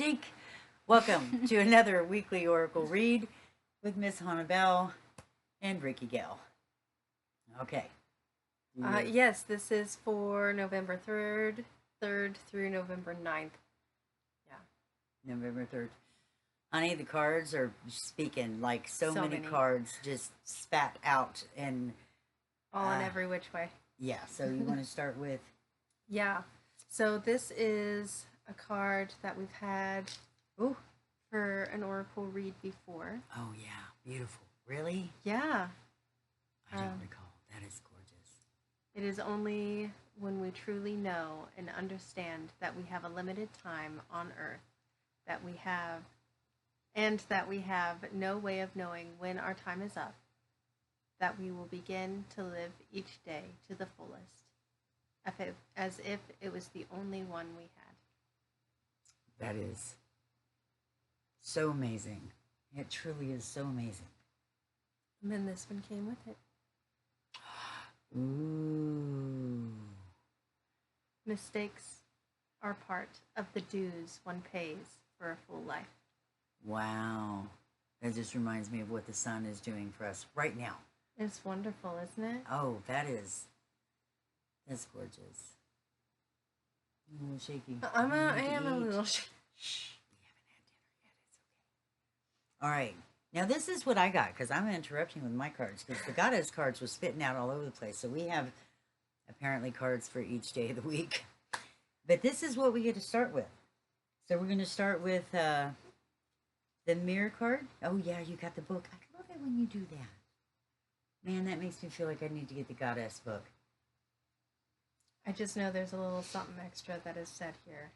Dink. Welcome to another weekly Oracle read with Miss Hannah Bell and Ricky Gale. Okay. Yes, this is for November 3rd through November 9th. Yeah. November 3rd. Honey, the cards are speaking like so many cards just spat out and all in every which way. Yeah, so you want to start with? Yeah. So this is a card that we've had for an Oracle read before. Oh, yeah. Beautiful. Really? Yeah. I don't recall. That is gorgeous. It is only when we truly know and understand that we have a limited time on Earth, that we have no way of knowing when our time is up, that we will begin to live each day to the fullest, as if it was the only one we had. That is so amazing. It truly is so amazing. And then this one came with it. Ooh. Mistakes are part of the dues one pays for a full life. Wow. That just reminds me of what the sun is doing for us right now. It's wonderful, isn't it? Oh, that's gorgeous. A little shaky. I am a little shaky. Shh, we haven't had dinner yet. It's okay. All right. Now, this is what I got, because I'm interrupting with my cards, because the goddess cards were spitting out all over the place. So we have apparently cards for each day of the week. But this is what we get to start with. So we're going to start with the mirror card. Oh, yeah, you got the book. I love it when you do that. Man, that makes me feel like I need to get the goddess book. I just know there's a little something extra that is said here.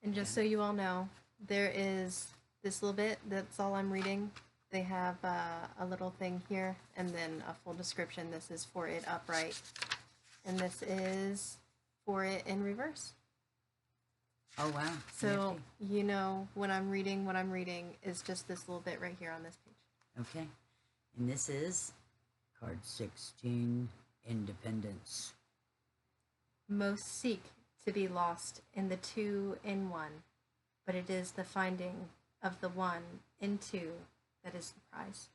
And just so you all know, there is this little bit, that's all I'm reading. They have a little thing here and then a full description. This is for it upright. And this is for it in reverse. Oh, wow. So, you know, when I'm reading, what I'm reading is just this little bit right here on this page. Okay. And this is card 16, Independence. Most seek to be lost in the two in one, but it is the finding of the one in two that is the prize.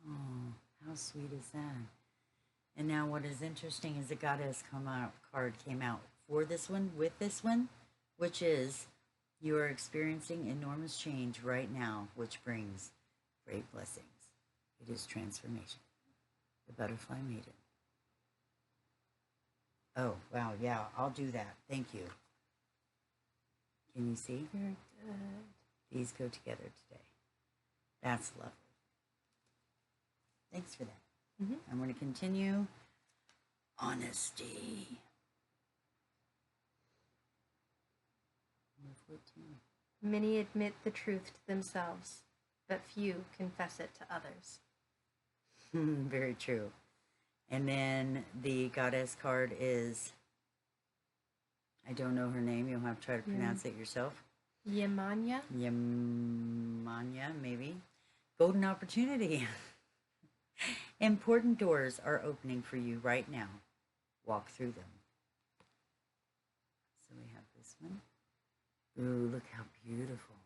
Oh, how sweet is that? And now what is interesting is the goddess card came out for this one, with this one, which is you are experiencing enormous change right now, which brings great blessings. It is transformation. The butterfly maiden. Oh, wow, yeah, I'll do that. Thank you. Can you see? Very good. These go together today. That's lovely. Thanks for that. Mm-hmm. I'm going to continue. Honesty. Number 14. Many admit the truth to themselves, but few confess it to others. Very true. And then the goddess card is, I don't know her name. You'll have to try to pronounce it yourself. Yemanya? Yemanya, maybe. Golden opportunity. Important doors are opening for you right now. Walk through them. So we have this one. Ooh, look how beautiful.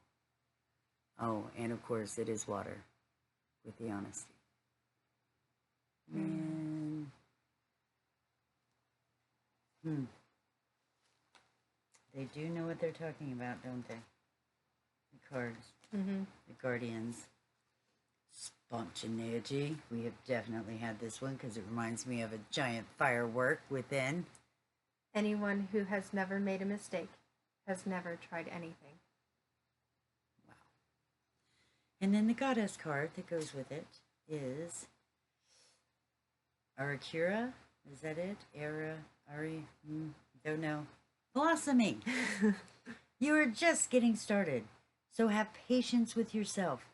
Oh, and of course it is water with the honesty. And they do know what they're talking about, don't they? The cards, the guardians, spontaneity. We have definitely had this one because it reminds me of a giant firework within. Anyone who has never made a mistake has never tried anything. Wow. And then the goddess card that goes with it is Arakira. Is that it? Don't know. Blossoming. You are just getting started. So have patience with yourself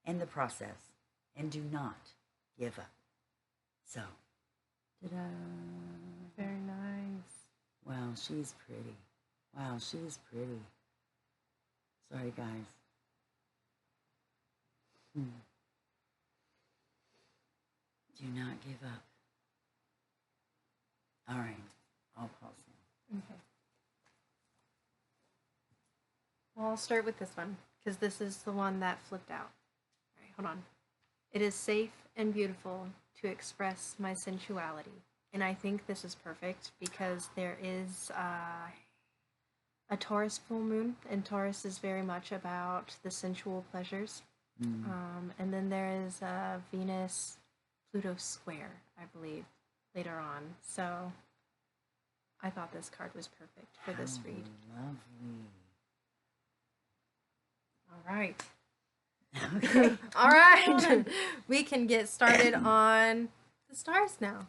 and the process. And do not give up. So, ta-da. Very nice. Wow, she's pretty. Wow, she's pretty. Sorry, guys. Do not give up. All right, I'll pause now. Okay. Well, I'll start with this one because this is the one that flipped out. All right, hold on. It is safe and beautiful to express my sensuality. And I think this is perfect because there is a Taurus full moon, and Taurus is very much about the sensual pleasures. And then there is a Venus Pluto square, I believe, later on. So I thought this card was perfect for this read. Lovely. All right. Okay. All right. We can get started on the stars now.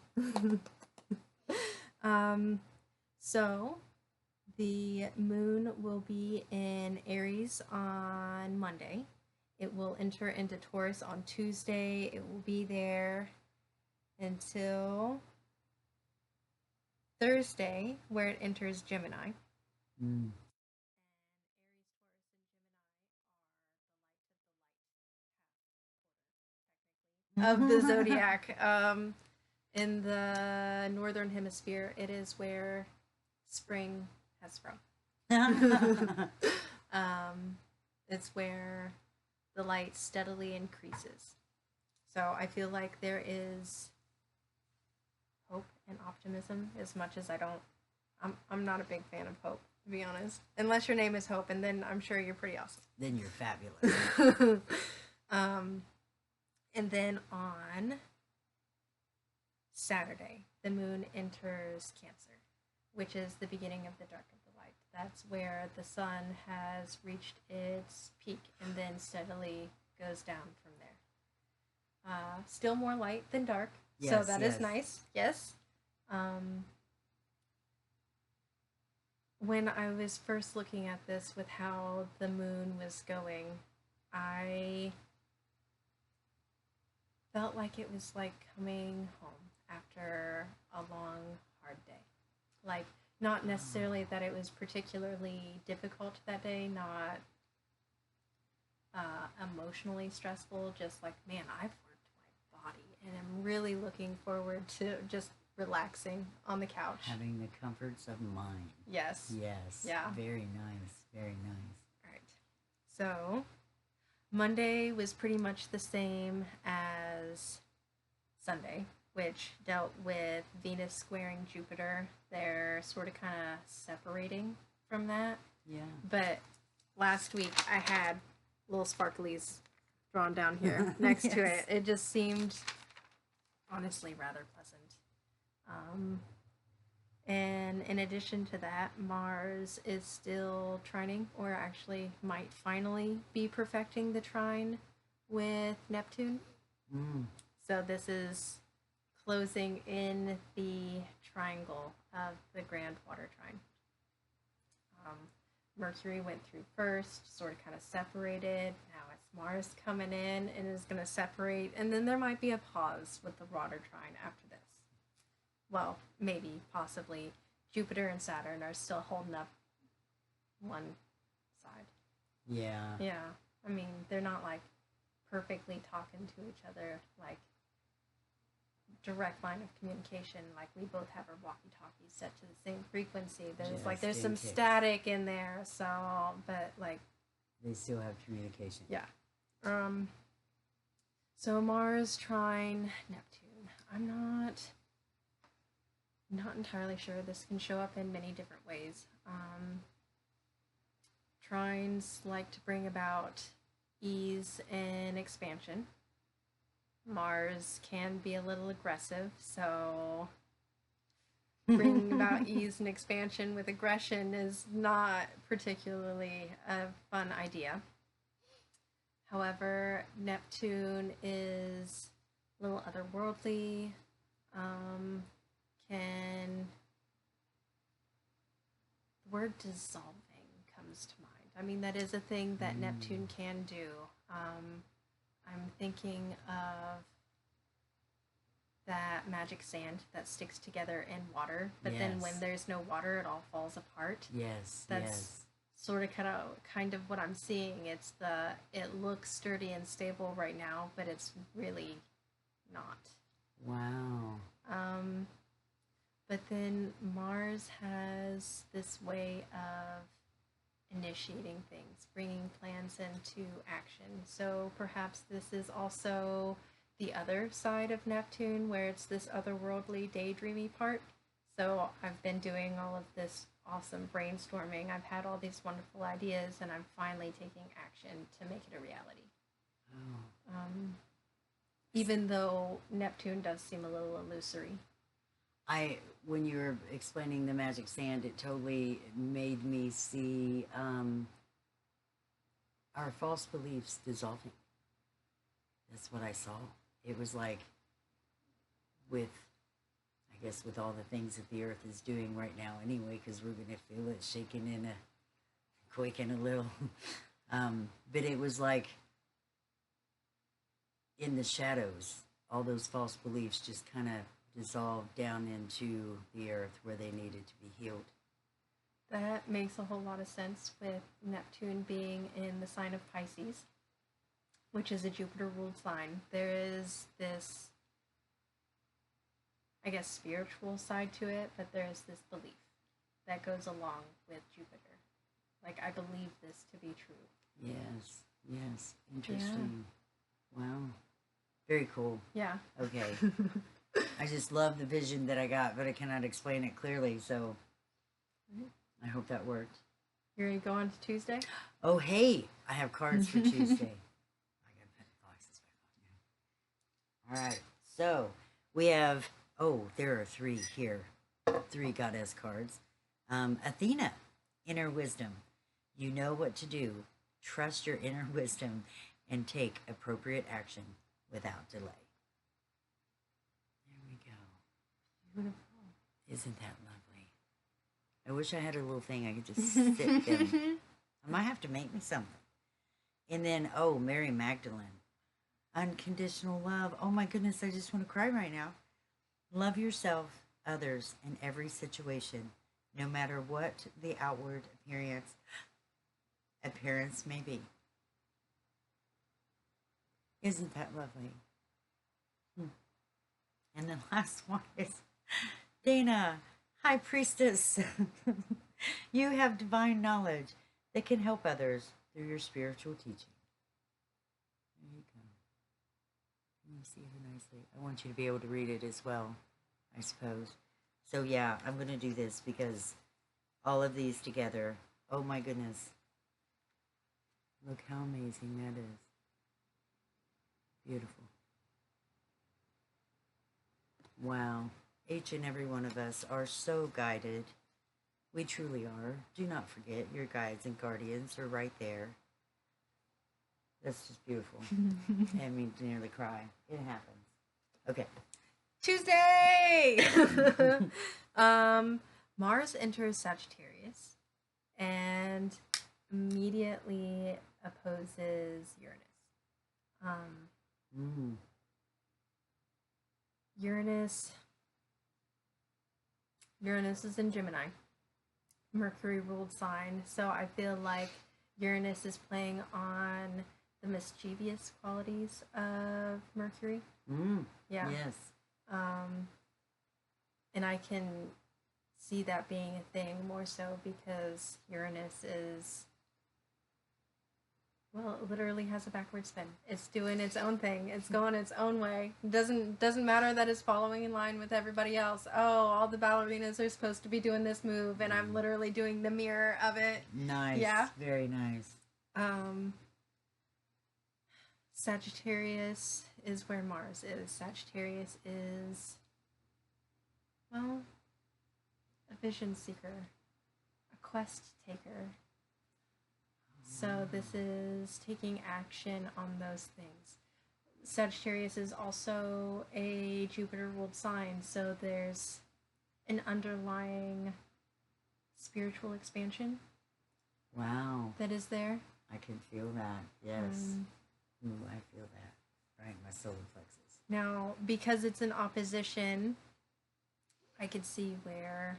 So the moon will be in Aries on Monday. It will enter into Taurus on Tuesday. It will be there until Thursday, where it enters Gemini. Mm. Of the zodiac. In the northern hemisphere, it is where spring has sprung. It's where the light steadily increases. So I feel like there is hope and optimism. As much as I'm not a big fan of hope, to be honest. Unless your name is Hope, and then I'm sure you're pretty awesome. Then you're fabulous. And then on Saturday, the moon enters Cancer, which is the beginning of the dark of the light. That's where the sun has reached its peak and then steadily goes down from there. Still more light than dark, so that is nice. Yes. When I was first looking at this with how the moon was going, I felt like it was like coming home after a long, hard day. Like, not necessarily that it was particularly difficult that day, not emotionally stressful, just like, man, I've worked my body and I'm really looking forward to just relaxing on the couch. Having the comforts of mind. Yes. Yes. Yeah. Very nice. Very nice. All right. So Monday was pretty much the same as Sunday, which dealt with Venus squaring Jupiter. They're sort of kind of separating from that. Yeah. But last week I had little sparklies drawn down here next to it. It just seemed honestly rather pleasant. And in addition to that, Mars is still trining, or actually might finally be perfecting the trine with Neptune. So this is closing in the triangle of the Grand Water Trine. Mercury went through first, sort of kind of separated. Now it's Mars coming in and is going to separate, and then there might be a pause with the water trine after this. Well, maybe, possibly, Jupiter and Saturn are still holding up one side. Yeah. Yeah. I mean, they're not like perfectly talking to each other, like direct line of communication. Like, we both have our walkie-talkies set to the same frequency. There's some static in there, so, but like, they still have communication. Yeah. So Mars trine Neptune. I'm not entirely sure. This can show up in many different ways. Trines like to bring about ease and expansion. Mars can be a little aggressive, so bringing about ease and expansion with aggression is not particularly a fun idea. However, Neptune is a little otherworldly, the word dissolving comes to mind. I mean, that is a thing that Neptune can do. I'm thinking of that magic sand that sticks together in water, but then when there's no water, it all falls apart. That's sort of kind of what I'm seeing. It looks sturdy and stable right now, but it's really not. Wow. But then Mars has this way of initiating things, bringing plans into action. So perhaps this is also the other side of Neptune, where it's this otherworldly, daydreamy part. So I've been doing all of this awesome brainstorming. I've had all these wonderful ideas, and I'm finally taking action to make it a reality. Oh. Even though Neptune does seem a little illusory. When you were explaining the magic sand, it totally made me see our false beliefs dissolving. That's what I saw. It was like with, I guess, with all the things that the earth is doing right now anyway, because we're going to feel it shaking and quaking a little. But it was like in the shadows, all those false beliefs just kind of dissolved down into the earth where they needed to be healed. That makes a whole lot of sense with Neptune being in the sign of Pisces, which is a Jupiter-ruled sign. There is this, I guess, spiritual side to it, but there is this belief that goes along with Jupiter. Like, I believe this to be true. Yes, yes. Interesting. Yeah. Wow. Very cool. Yeah. Okay. I just love the vision that I got, but I cannot explain it clearly, so I hope that worked. You ready to go on to Tuesday? Oh, hey, I have cards for Tuesday. I gotta put the glasses back on. All right, so we have, there are 3 here. 3 goddess cards. Athena, inner wisdom. You know what to do. Trust your inner wisdom and take appropriate action without delay. There we go. Beautiful. Isn't that lovely? I wish I had a little thing I could just sit them. I might have to make me something. And then, Mary Magdalene. Unconditional love. Oh my goodness, I just want to cry right now. Love yourself, others, in every situation, no matter what the outward appearance may be. Isn't that lovely? And the last one is Dana, High Priestess. You have divine knowledge that can help others through your spiritual teaching. There you go. Let me see her nicely. I want you to be able to read it as well, I suppose. So yeah, I'm going to do this because all of these together, oh my goodness. Look how amazing that is. Beautiful. Wow. Each and every one of us are so guided. We truly are. Do not forget, your guides and guardians are right there. That's just beautiful. I mean, to nearly cry. It happens. Okay. Tuesday! Mars enters Sagittarius and immediately opposes Uranus. Uranus is in Gemini, Mercury ruled sign, so I feel like Uranus is playing on the mischievous qualities of Mercury. Yeah. Yes. And I can see that being a thing more so because Uranus is, well, it literally has a backward spin. It's doing its own thing. It's going its own way. It doesn't matter that it's following in line with everybody else. Oh, all the ballerinas are supposed to be doing this move, and I'm literally doing the mirror of it. Nice. Yeah. Very nice. Sagittarius is where Mars is. Sagittarius is, well, a vision seeker, a quest taker. So this is taking action on those things. Sagittarius is also a Jupiter-ruled sign, so there's an underlying spiritual expansion. Wow. That is there. I can feel that. Yes. Ooh, I feel that. Right, my solar plexus. Now, because it's in opposition, I could see where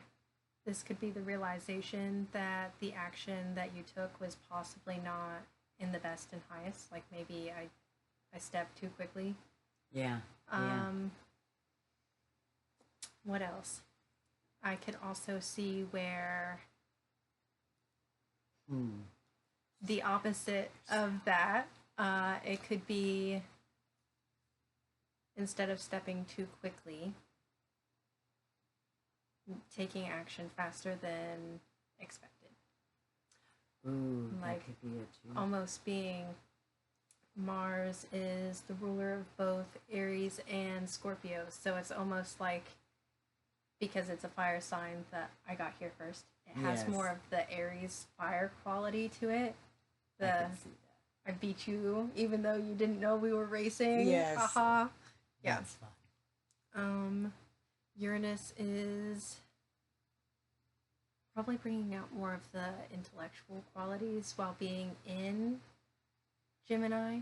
this could be the realization that the action that you took was possibly not in the best and highest. Like maybe I stepped too quickly. Yeah. What else? I could also see where the opposite of that. It could be, instead of stepping too quickly, taking action faster than expected. Ooh, that Like, could be it too. Almost being, Mars is the ruler of both Aries and Scorpio, so it's almost like, because it's a fire sign that I got here first, it has Yes. more of the Aries fire quality to it. I The can see that. I beat you even though you didn't know we were racing. Yes. Haha. Yeah. That's fun. Uranus is probably bringing out more of the intellectual qualities while being in Gemini.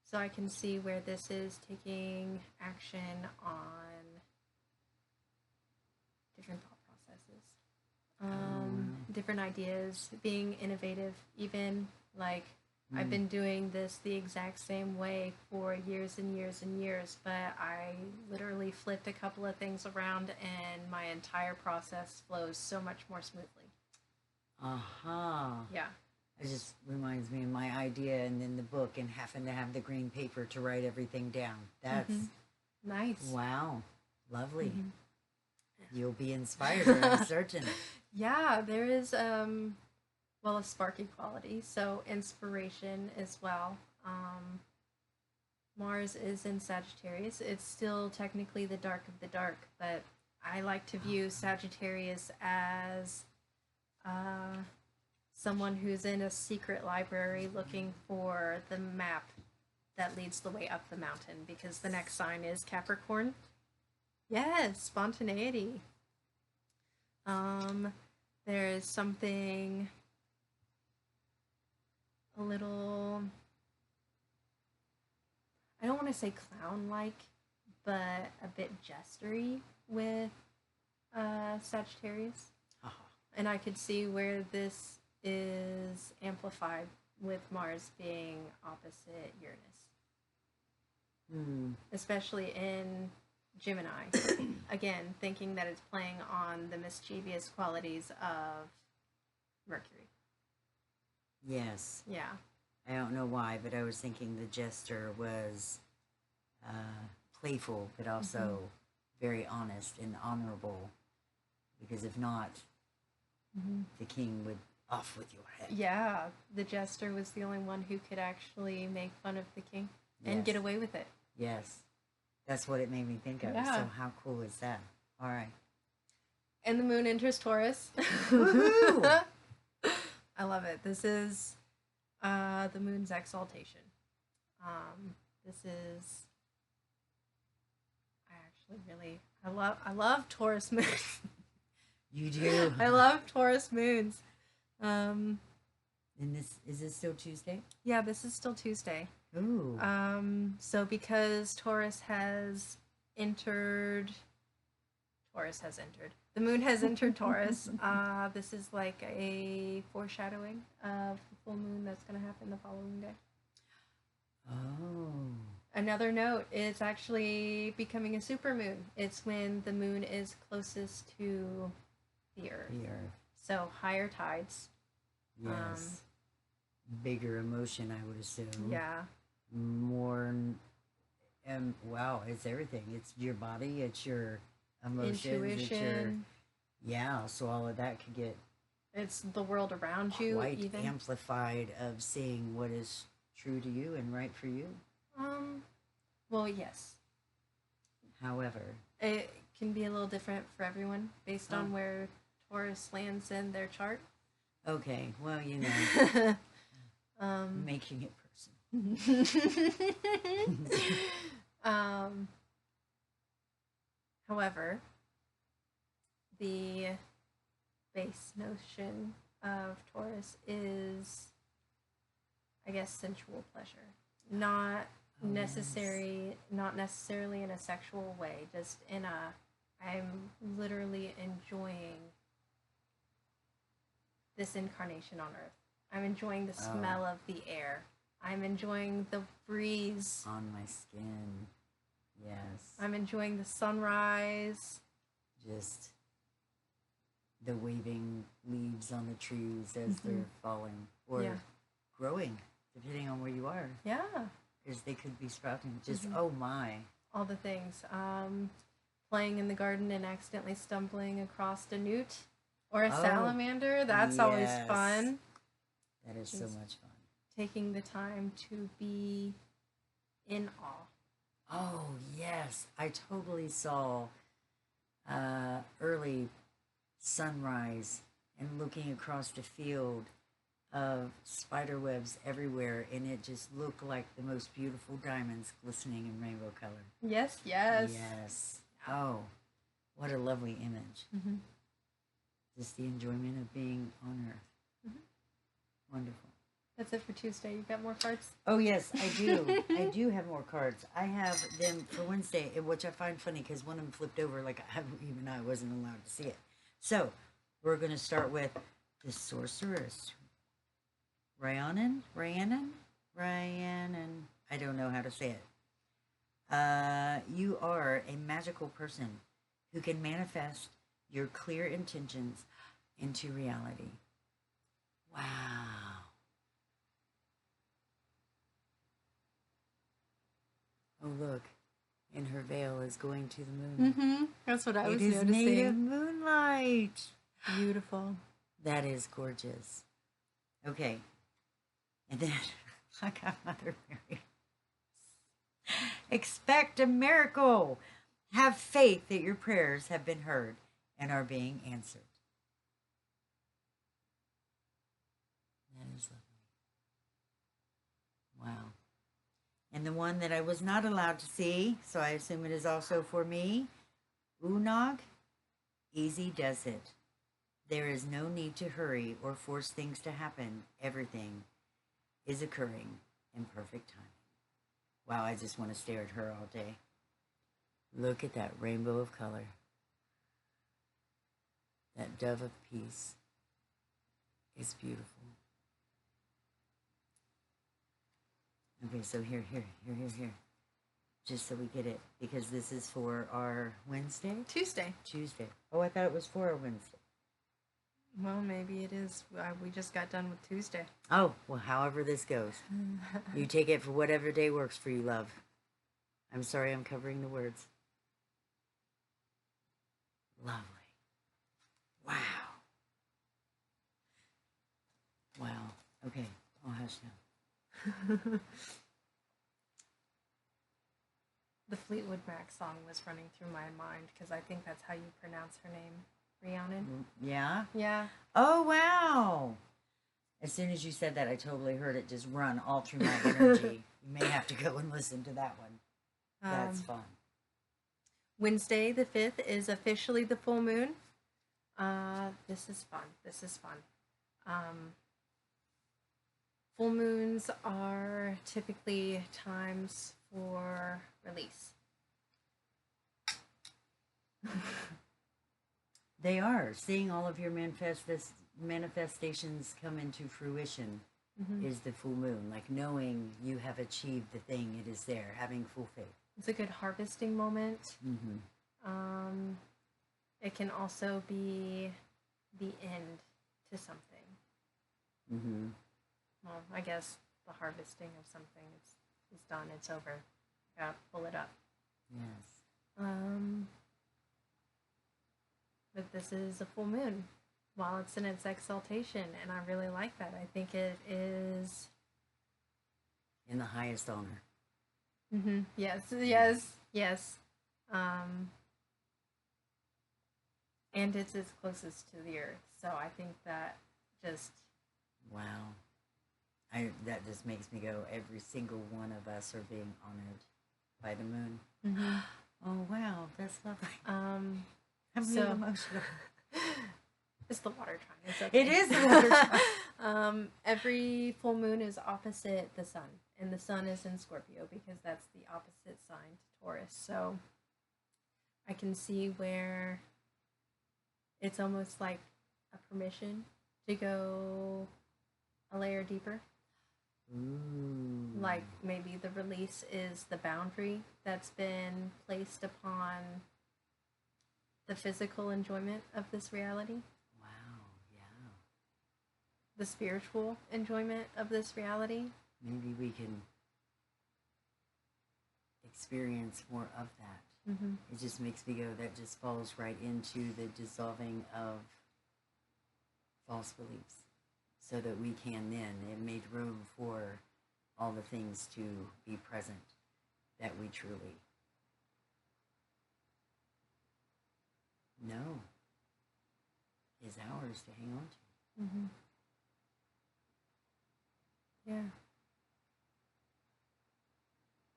So I can see where this is taking action on different thought processes, different ideas, being innovative, even like I've been doing this the exact same way for years and years and years, but I literally flipped a couple of things around and my entire process flows so much more smoothly. Aha. Yeah. It just reminds me of my idea and then the book and having to have the green paper to write everything down. That's Nice. wow. Lovely. You'll be inspired or certain. Yeah, there is well, a sparky quality, so inspiration as well. Mars is in Sagittarius. It's still technically the dark of the dark, but I like to view Sagittarius as someone who's in a secret library looking for the map that leads the way up the mountain, because the next sign is Capricorn. Yes, spontaneity. There is something a little, I don't want to say clown-like, but a bit jestery with Sagittarius. Aha. And I could see where this is amplified with Mars being opposite Uranus. Especially in Gemini. Again, thinking that it's playing on the mischievous qualities of Mercury. Yes. Yeah. I don't know why, but I was thinking the jester was playful, but also very honest and honorable. Because if not, the king would off with your head. Yeah, the jester was the only one who could actually make fun of the king and Yes. get away with it. Yes. That's what it made me think of. Yeah. So how cool is that? All right. And the moon enters Taurus. Woohoo! I love it. This is the moon's exaltation. This is, I love Taurus moons. You do. I love Taurus moons. And is this still Tuesday? Yeah, this is still Tuesday. Ooh. So because Taurus has entered, the moon has entered Taurus. This is like a foreshadowing of the full moon that's going to happen the following day. Oh. Another note, it's actually becoming a supermoon. It's when the moon is closest to the Earth. The earth. So higher tides. Yes. Bigger emotion, I would assume. Yeah. More. Wow, it's everything. It's your body. It's your emotions. Intuition. It's your, yeah. So all of that could get It's the world around you, quite even. amplified of seeing what is true to you and right for you. Well, yes. However, It can be a little different for everyone based on where Taurus lands in their chart. okay. Well, you know, making it personal. However, the base notion of Taurus is, I guess, sensual pleasure. Not yes. not necessarily in a sexual way, just in a, I'm literally enjoying this incarnation on Earth. I'm enjoying the smell of the air. I'm enjoying the breeze. On my skin. Yes. I'm enjoying the sunrise. Just the waving leaves on the trees as they're falling or Yeah. growing, depending on where you are, Yeah. because they could be sprouting. Just, Mhm. oh my. All the things. Playing in the garden and accidentally stumbling across a newt or a Oh, salamander. That's always yes. fun. That is so Just much fun. taking the time to be in awe. Oh, yes. I totally saw early sunrise and looking across the field of spider webs everywhere, and it just looked like the most beautiful diamonds glistening in rainbow color. Yes, yes. Yes. Oh, what a lovely image. Mm-hmm. Just the enjoyment of being on Earth. Mhm. Wonderful. That's it for Tuesday. You got more cards? Oh, yes, I do. I do have more cards. I have them for Wednesday, which I find funny because one of them flipped over like even I wasn't allowed to see it. So, we're going to start with the Sorceress. Rhiannon? I don't know how to say it. You are a magical person who can manifest your clear intentions into reality. Wow. Oh, look. And her veil is going to the moon. Mm-hmm. That's what I was It is noticing. made of moonlight. Beautiful. That is gorgeous. Okay. And then I got Mother Mary. Expect a miracle. Have faith that your prayers have been heard and are being answered. That is lovely. Wow. And the one that I was not allowed to see, so I assume it is also for me, Unog, easy does it. There is no need to hurry or force things to happen. Everything is occurring in perfect timing. Wow, I just want to stare at her all day. Look at that rainbow of color. That dove of peace is beautiful. Okay, so here. Just so we get it, because this is for our Wednesday? Tuesday. Tuesday. Oh, I thought it was for our Wednesday. Well, maybe it is. We just got done with Tuesday. Oh, well, however this goes. You take it for whatever day works for you, love. I'm sorry I'm covering the words. Lovely. Wow. Wow. Okay, I'll hush now. The Fleetwood Mac song was running through my mind because I think that's how you pronounce her name. Rhiannon? Yeah? Yeah. Oh, wow. As soon as you said that, I totally heard it just run all through my energy. You may have to go and listen to that one. That's fun. Wednesday, the 5th, is officially the full moon. This is fun. Full moons are typically times for release. They are. Seeing all of your manifestations come into fruition is the full moon. Like knowing you have achieved the thing, it is there. Having full faith. It's a good harvesting moment. It can also be the end to something. Well, I guess the harvesting of something is done. It's over. Gotta pull it up. Yes. But this is a full moon while it's in its exaltation, and I really like that. I think it is In the highest honor. Yes. And it's as closest to the earth. So I think that just Wow. That just makes me go, every single one of us are being honored by the moon. Oh, wow. That's lovely. I'm so- really emotional. it's the water trine. It's okay. It is the water trine. Every full moon is opposite the sun, and the sun is in Scorpio because that's the opposite sign to Taurus. So I can see where it's almost like a permission to go a layer deeper. Ooh. Like maybe the release is the boundary that's been placed upon the physical enjoyment of this reality. Wow, yeah. the spiritual enjoyment of this reality. Maybe we can experience more of that. Mm-hmm. It just makes me go, that just falls right into the dissolving of false beliefs so that we can then, it made room for all the things to be present that we truly know is ours to hang on to. Mm-hmm. Yeah.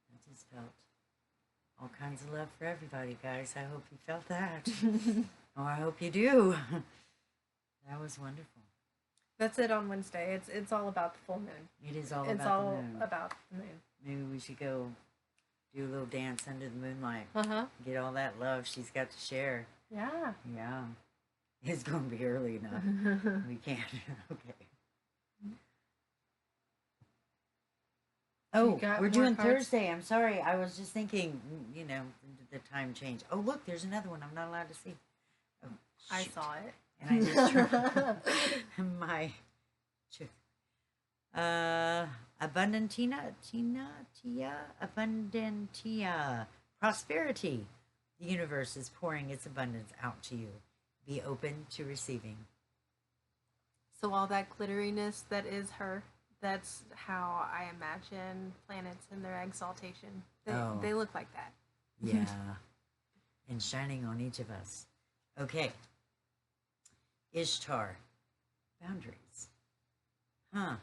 I just felt all kinds of love for everybody, guys. I hope you felt that. Oh, I hope you do. That was wonderful. That's it on Wednesday. It's all about the full moon. It is all It's about all the moon. about the moon. Maybe we should go do a little dance under the moonlight. Uh-huh. Get all that love she's got to share. Yeah. Yeah. It's going to be early enough. We can't. Okay. Oh, got we're more doing cards? Thursday. I'm sorry. I was just thinking, you know, the time change. Oh, look, there's another one I'm not allowed to see. Oh, I shoot. saw it. And I just turned my abundantia, prosperity. The universe is pouring its abundance out to you. Be open to receiving. So all that glitteriness that is her, that's how I imagine planets in their exaltation. They look like that. Yeah. And shining on each of us. Okay. Ishtar. Boundaries. Huh.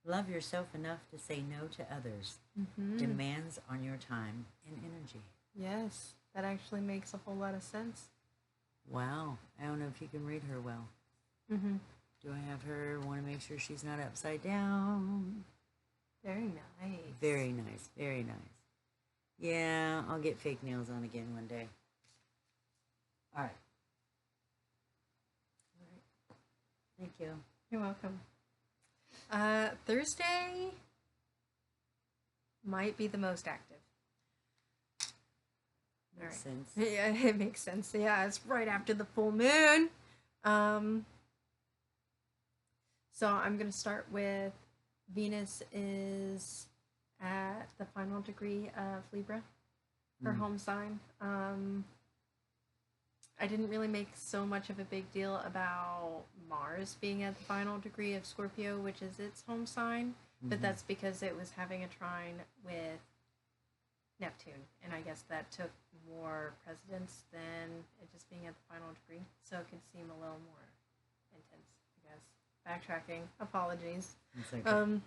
Love yourself enough to say no to others. Mm-hmm. Demands on your time and energy. Yes, that actually makes a whole lot of sense. Wow. I don't know if you can read her well. Mm-hmm. Do I have her? Want to make sure she's not upside down. Very nice. Very nice. Very nice. Yeah, I'll get fake nails on again one day. All right. Thank you. You're welcome. Thursday might be the most active. All Makes right. sense. Yeah, it makes sense. Yeah, it's right after the full moon. So I'm going to start with Venus is at the final degree of Libra, her home sign. I didn't really make so much of a big deal about Mars being at the final degree of Scorpio, which is its home sign, but that's because it was having a trine with Neptune, and I guess that took more precedence than it just being at the final degree, so it could seem a little more intense, I guess. Backtracking, apologies. It's okay.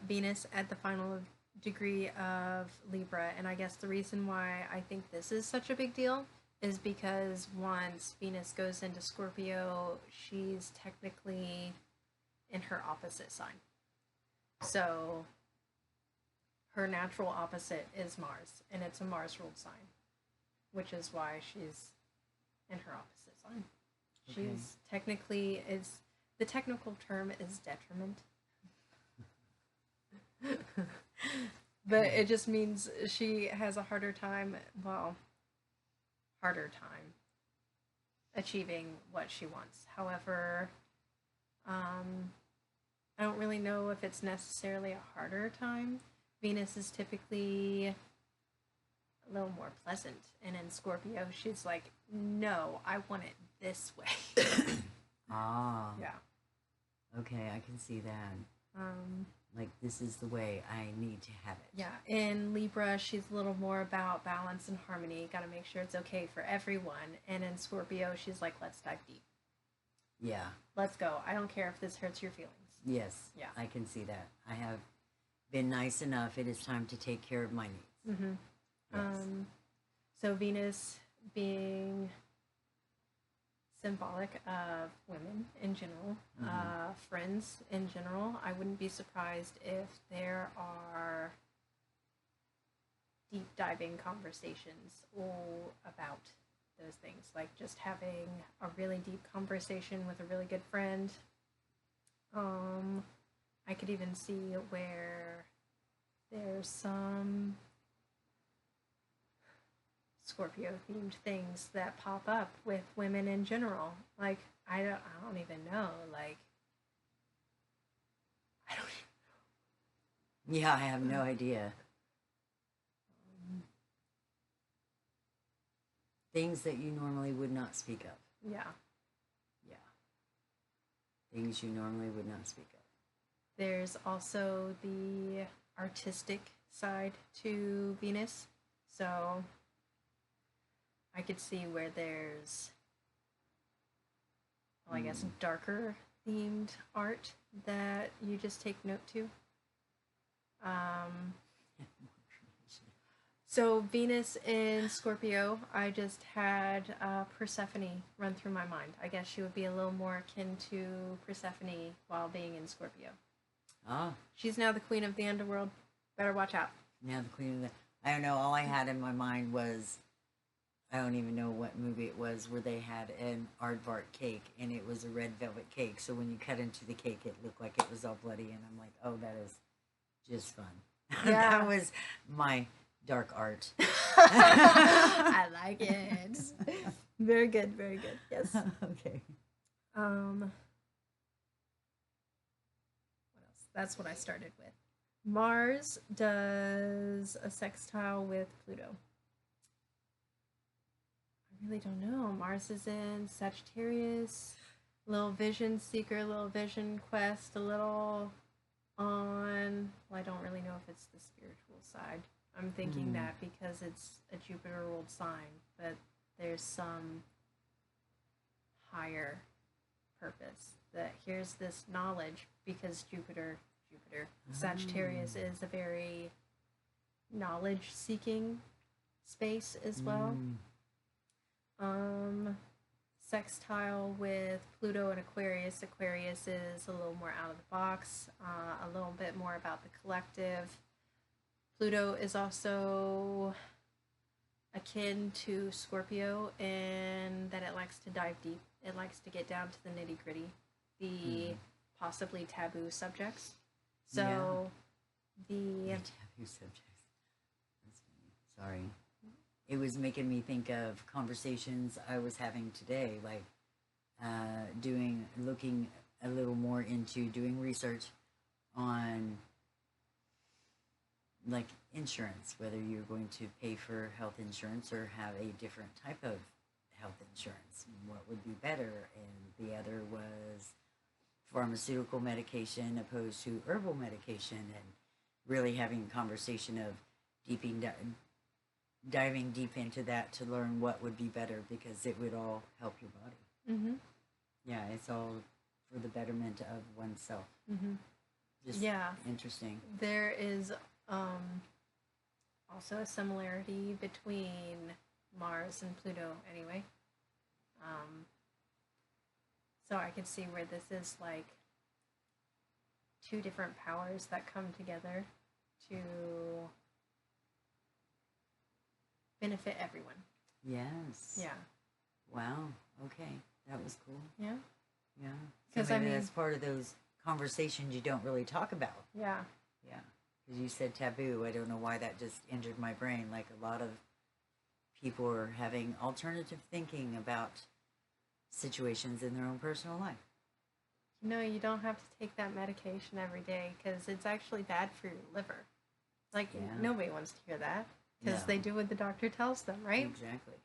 Venus at the final degree of Libra, and I guess the reason why I think this is such a big deal is because once Venus goes into Scorpio, she's technically in her opposite sign. So her natural opposite is Mars, and it's a Mars-ruled sign, which is why she's in her opposite sign. Okay. She's technically is the technical term is detriment. But it just means she has a harder time achieving what she wants. However, I don't really know if it's necessarily a harder time. Venus is typically a little more pleasant, and in Scorpio she's like, no, I want it this way. Ah. Yeah. Okay, I can see that. Like, this is the way I need to have it. Yeah, in Libra, she's a little more about balance and harmony. Got to make sure it's okay for everyone. And in Scorpio, she's like, let's dive deep. Yeah. Let's go. I don't care if this hurts your feelings. Yes. Yeah. I can see that. I have been nice enough. It is time to take care of my needs. Mm-hmm. Yes. So Venus being symbolic of women in general, friends in general. I wouldn't be surprised if there are deep diving conversations all about those things, like just having a really deep conversation with a really good friend. I could even see where there's some Scorpio themed things that pop up with women in general. Like, I don't even know. Like, I don't Yeah, I have no idea. even. Things that you normally would not speak of. Yeah. Yeah. Things you normally would not speak of. There's also the artistic side to Venus. So I could see where there's, well, I guess, darker themed art that you just take note to. So Venus in Scorpio, I just had Persephone run through my mind. I guess she would be a little more akin to Persephone while being in Scorpio. Ah, She's now the queen of the underworld. Better watch out. now the Queen of the. I don't know. All I had in my mind was, I don't even know what movie it was, where they had an aardvark cake and it was a red velvet cake. So when you cut into the cake, it looked like it was all bloody. And I'm like, oh, that is just fun. Yeah. That was my dark art. I like it. Very good, very good. Yes. Okay. What else? That's what I started with. Mars does a sextile with Pluto. I really don't know. Mars is in Sagittarius, little vision seeker, little vision quest, a little on. Well, I don't really know if it's the spiritual side. I'm thinking that because it's a Jupiter ruled sign, but there's some higher purpose that here's this knowledge because Jupiter, Sagittarius is a very knowledge seeking space as well. Sextile with Pluto and Aquarius. Aquarius is a little more out of the box, a little bit more about the collective. Pluto is also akin to Scorpio in that it likes to dive deep. It likes to get down to the nitty gritty, the possibly taboo subjects. So the Taboo subjects. That's funny. Sorry. It was making me think of conversations I was having today, like looking a little more into doing research on like insurance, whether you're going to pay for health insurance or have a different type of health insurance, what would be better. And the other was pharmaceutical medication opposed to herbal medication, and really having a conversation of diving deep into that to learn what would be better, because it would all help your body. Yeah, it's all for the betterment of oneself. Just interesting. There is also a similarity between Mars and Pluto anyway. So I can see where this is like two different powers that come together to benefit everyone. Yes. Yeah. Wow. Okay. That was cool. Yeah. Yeah. 'Cause So I maybe mean- that's part of those conversations you don't really talk about. Yeah. Yeah. Because you said taboo. I don't know why that just entered my brain. Like a lot of people are having alternative thinking about situations in their own personal life. No, you don't have to take that medication every day because it's actually bad for your liver. Like, Yeah. nobody wants to hear that because No. they do what the doctor tells them, right? Exactly.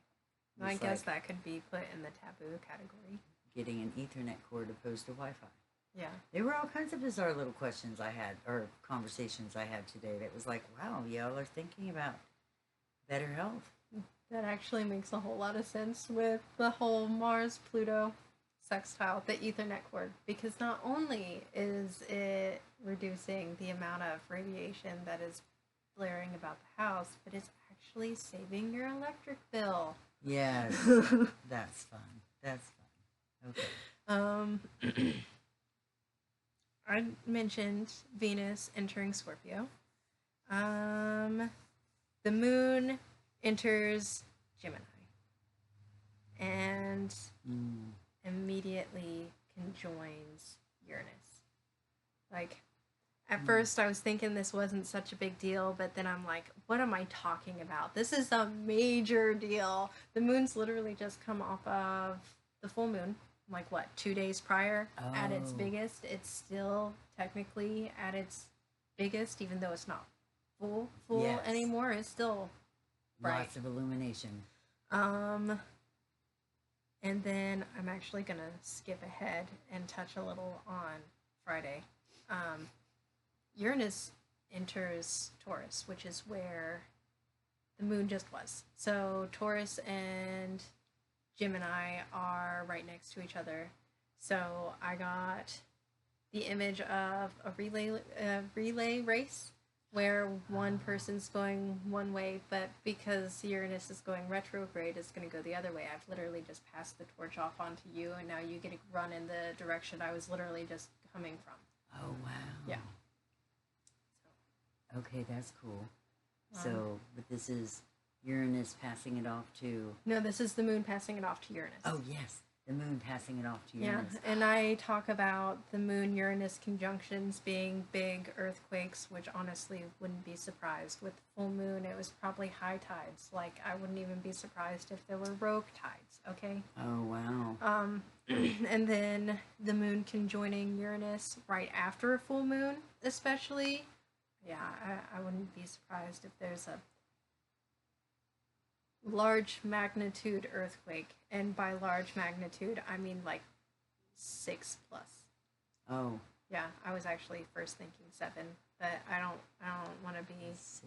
I It's guess like that could be put in the taboo category. getting an Ethernet cord opposed to Wi-Fi. Yeah. There were all kinds of bizarre little questions I had, or conversations I had today that was like, wow, y'all are thinking about better health. That actually makes a whole lot of sense with the whole Mars Pluto sextile, the Ethernet cord, because not only is it reducing the amount of radiation that is blaring about the house, but it's actually saving your electric bill. Yes. That's fun. That's fun. Okay. I mentioned Venus entering Scorpio. The moon enters Gemini and immediately conjoins Uranus. Like, at first I was thinking this wasn't such a big deal, but then I'm like, what am I talking about? This is a major deal. The moon's literally just come off of the full moon like what, 2 days prior at its Oh. biggest. It's still technically at its biggest, even though it's not full Yes. anymore. It's still bright. Lots of illumination. And then I'm actually gonna skip ahead and touch a little on Friday. Uranus enters Taurus, which is where the moon just was. So Taurus and Gemini are right next to each other. So I got the image of a relay race where one person's going one way, but because Uranus is going retrograde, it's going to go the other way. I've literally just passed the torch off onto you, and now you get to run in the direction I was literally just coming from. Oh, wow. Yeah. Okay, that's cool. So, but this is Uranus passing it off to... No, this is the moon passing it off to Uranus. Oh, yes. The moon passing it off to Yeah, Uranus. and I talk about the moon-Uranus conjunctions being big earthquakes, which honestly wouldn't be surprised. With the full moon, it was probably high tides. Like, I wouldn't even be surprised if there were rogue tides, okay? Oh, wow. And then the moon conjoining Uranus right after a full moon, especially. Yeah, I wouldn't be surprised if there's a large magnitude earthquake, and by large magnitude I mean like 6+. Oh, Yeah, I was actually first thinking 7, but I don't want to be 6+.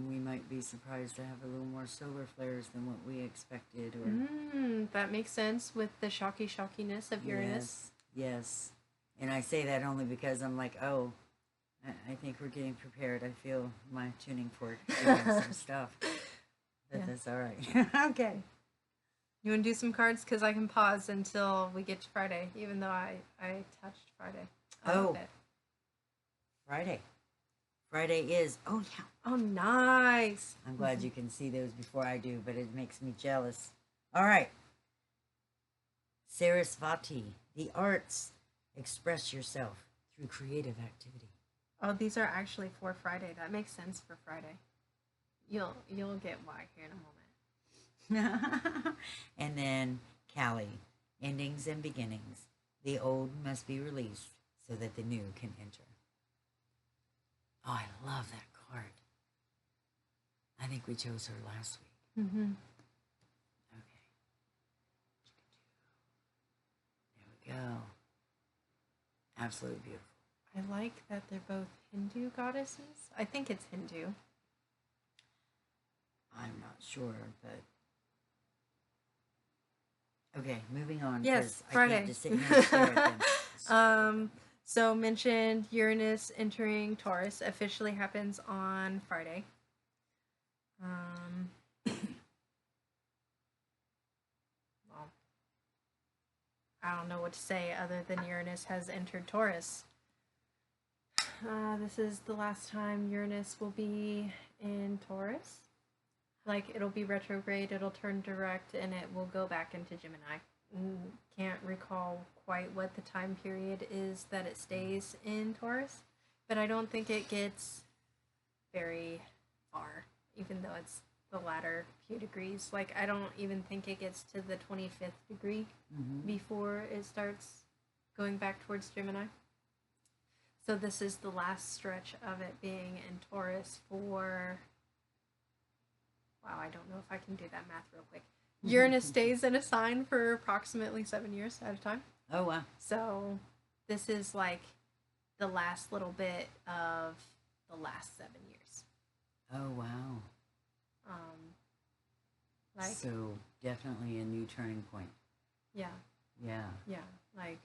We might be surprised to have a little more solar flares than what we expected. Or that makes sense with the shockiness of Uranus. Yes. And I say that only because I'm like, oh, I think we're getting prepared. I feel my tuning fork doing some stuff. But Yeah. that's all right. Okay. You want to do some cards? Because I can pause until we get to Friday, even though I touched Friday. Oh. Bit. Friday. Friday is, oh yeah. Oh, nice. I'm glad you can see those before I do, but it makes me jealous. All right. Sarasvati, the arts. Express yourself through creative activity. Oh, these are actually for Friday. That makes sense for Friday. You'll get why here in a moment. And then Kali, endings and beginnings. The old must be released so that the new can enter. Oh, I love that card. I think we chose her last week. Mm-hmm. Okay. There we go. Absolutely beautiful. I like that they're both Hindu goddesses. I think it's Hindu. I'm not sure, but okay, moving on. Yes, 'cause I Friday. can't just sit here and stare at them. So mentioned Uranus entering Taurus officially happens on Friday. Well, I don't know what to say other than Uranus has entered Taurus. This is the last time Uranus will be in Taurus. Like, it'll be retrograde, it'll turn direct, and it will go back into Gemini. Can't recall quite what the time period is that it stays in Taurus, but I don't think it gets very far, even though it's the latter few degrees. Like, I don't even think it gets to the 25th degree before it starts going back towards Gemini. So this is the last stretch of it being in Taurus for... Wow, I don't know if I can do that math real quick. Uranus stays in a sign for approximately 7 years at a time. Oh, wow. So this is like the last little bit of the last 7 years. Oh, wow. Like, So definitely a new turning point. yeah, Yeah. like,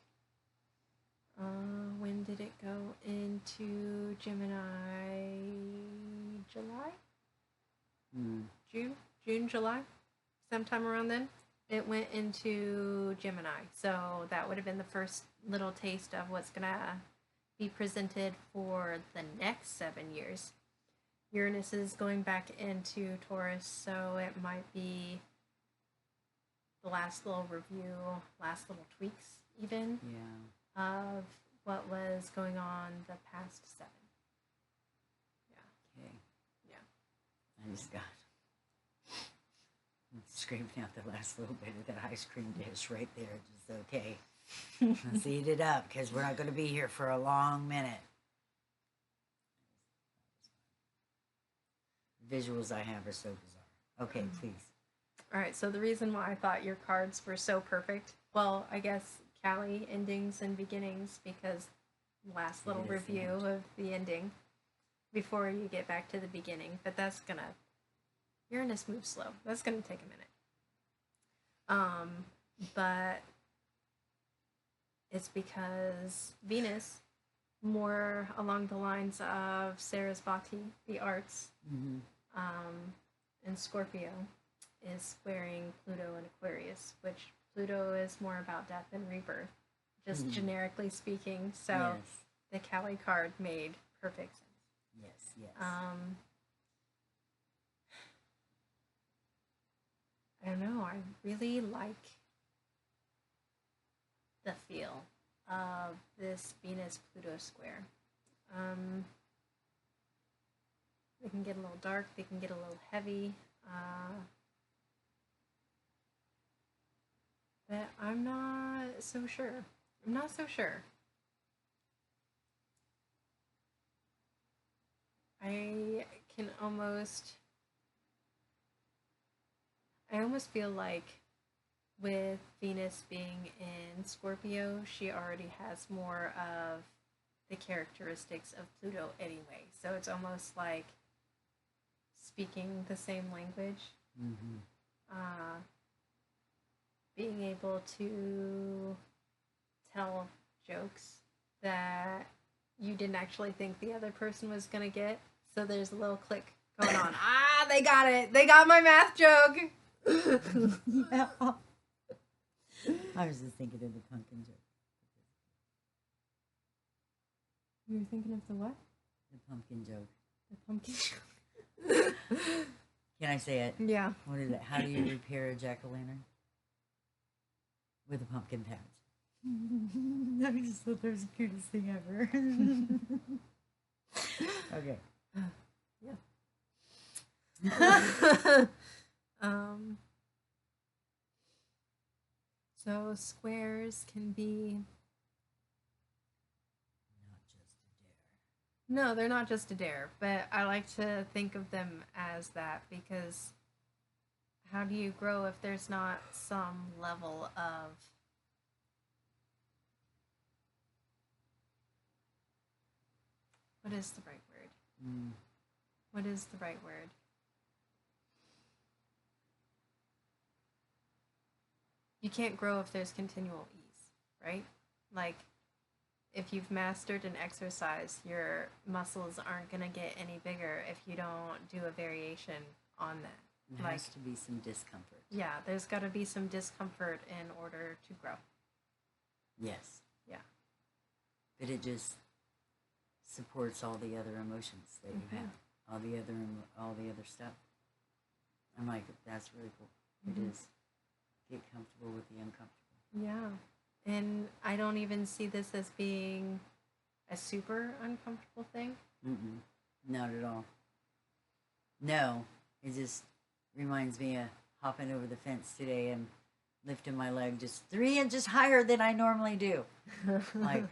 when did it go into Gemini? July? June, July, sometime around then, it went into Gemini. So that would have been the first little taste of what's gonna be presented for the next 7 years. Uranus is going back into Taurus, so it might be the last little review, last little tweaks even Yeah. of what was going on the past 7. Okay. Yeah. I just got Scraping out the last little bit of that ice cream dish right there. Just okay. Let's eat it up because we're not going to be here for a long minute. The visuals I have are so bizarre. Okay, please. All right, so the reason why I thought your cards were so perfect, well, I guess Callie, endings and beginnings, because last little It is review the end. of the ending before you get back to the beginning, but that's gonna, Uranus moves slow. That's gonna take a minute. But it's because Venus, more along the lines of Sarasvati, the arts, Mm-hmm. in Scorpio, is squaring Pluto and Aquarius, which Pluto is more about death and rebirth, just Mhm. generically speaking. So Yes. the Callie card made perfect sense. Yes. Yes. I don't know. I really like the feel of this Venus Pluto square. They can get a little dark. They can get a little heavy. But I'm not so sure. I'm not so sure. I can almost. I almost feel like with Venus being in Scorpio, she already has more of the characteristics of Pluto anyway. So it's almost like speaking the same language, Mm-hmm. being able to tell jokes that you didn't actually think the other person was going to get. So there's a little click going on. Ah, they got it. They got my math joke. Yeah. I was just thinking of the pumpkin joke. You were thinking of the what? The pumpkin joke. The pumpkin joke. Can I say it? Yeah. What is it? How do you repair a jack-o'-lantern? With a pumpkin patch. I just thought that was the cutest thing ever. Okay. Yeah. So squares can be. Not just a dare. No, they're not just a dare, but I like to think of them as that because how do you grow if there's not some level of what is the right word? Mm. What is the right word? You can't grow if there's continual ease, right? Like if you've mastered an exercise, your muscles aren't going to get any bigger if you don't do a variation on that. There Like, has to be some discomfort. yeah, there's got to be some discomfort in order to grow. Yes. Yeah. But it just supports all the other emotions that you have, all the other stuff. I'm like, that's really cool. It is. Get comfortable with the uncomfortable. Yeah. And I don't even see this as being a super uncomfortable thing. Mm-mm. Not at all. No, it just reminds me of hopping over the fence today and lifting my leg just 3 inches higher than I normally do. Like